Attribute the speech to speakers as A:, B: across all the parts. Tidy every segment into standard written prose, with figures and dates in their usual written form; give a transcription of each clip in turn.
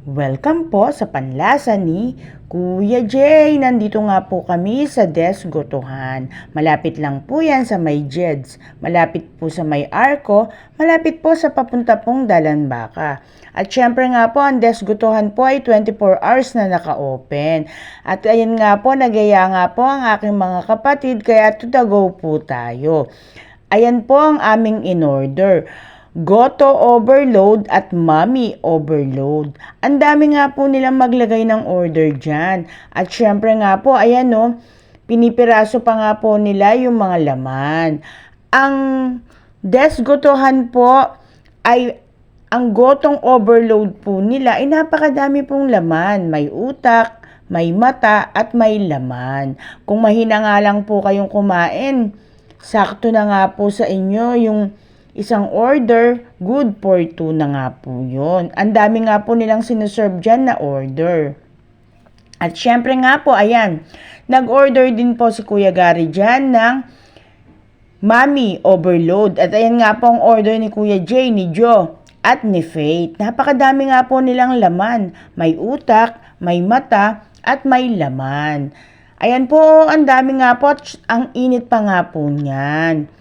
A: Welcome po sa Panlasa ni Kuya Jay. Nandito nga po kami sa Desgotohan. Malapit lang po yan sa may Jeds. Malapit po sa may Arco. Malapit po sa papunta pong Dalanbaka. At syempre nga po, ang Desgotohan po ay 24 hours na naka-open. At ayun nga po, nagaya nga po ang aking mga kapatid, kaya to the go po tayo. Ayan po ang aming in-order. Goto overload at mommy overload. Ang dami nga po nilang maglagay ng order dyan. At syempre nga po, ayan no, pinipiraso pa nga po nila yung mga laman. Ang desgotohan po ay ang gotong overload po nila ay napakadami pong laman. May utak, may mata at may laman. Kung mahina nga lang po kayong kumain, sakto na nga po sa inyo yung isang order, good for 2 na nga po yun. Ang dami nga po nilang sinuserve dyan na order. At syempre nga po, ayan, nag-order din po si Kuya Gary dyan ng Mommy Overload. At ayan nga po ang order ni Kuya Jay, ni Joe, at ni Faith. Napakadami nga po nilang laman. May utak, may mata, at may laman. Ayan po, ang dami nga po, ang init pa nga po niyan.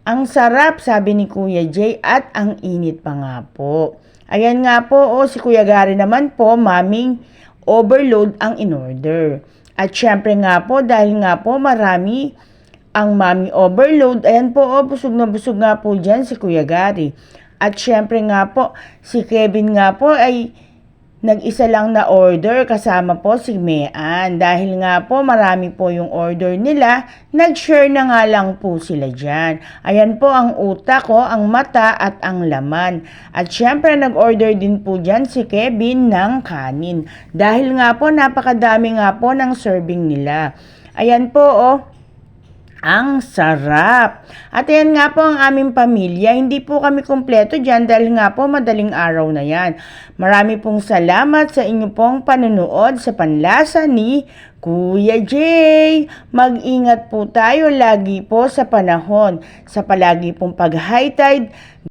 A: Ang sarap, sabi ni Kuya Jay, at ang init pa nga po. Ayan nga po, si Kuya Gary naman po, maming overload ang in-order. At syempre nga po, dahil nga po marami ang mami overload, ayan po, busog na busog nga po dyan si Kuya Gary. At syempre nga po, si Kevin nga po ay nag-isa lang na order kasama po si Mean. Dahil nga po marami po yung order nila, nag-share na nga lang po sila dyan. Ayan po ang utak ko, ang mata at ang laman. At syempre nag-order din po dyan si Kevin ng kanin. Dahil nga po napakadami nga po ng serving nila. Ayan po ang sarap. At ayan nga po ang aming pamilya. Hindi po kami kumpleto dyan dahil nga po madaling araw na yan. Marami pong salamat sa inyo pong panunood sa Panlasa ni Kuya Jay. Mag-ingat po tayo lagi po sa panahon. Sa palagi pong pag-high tide.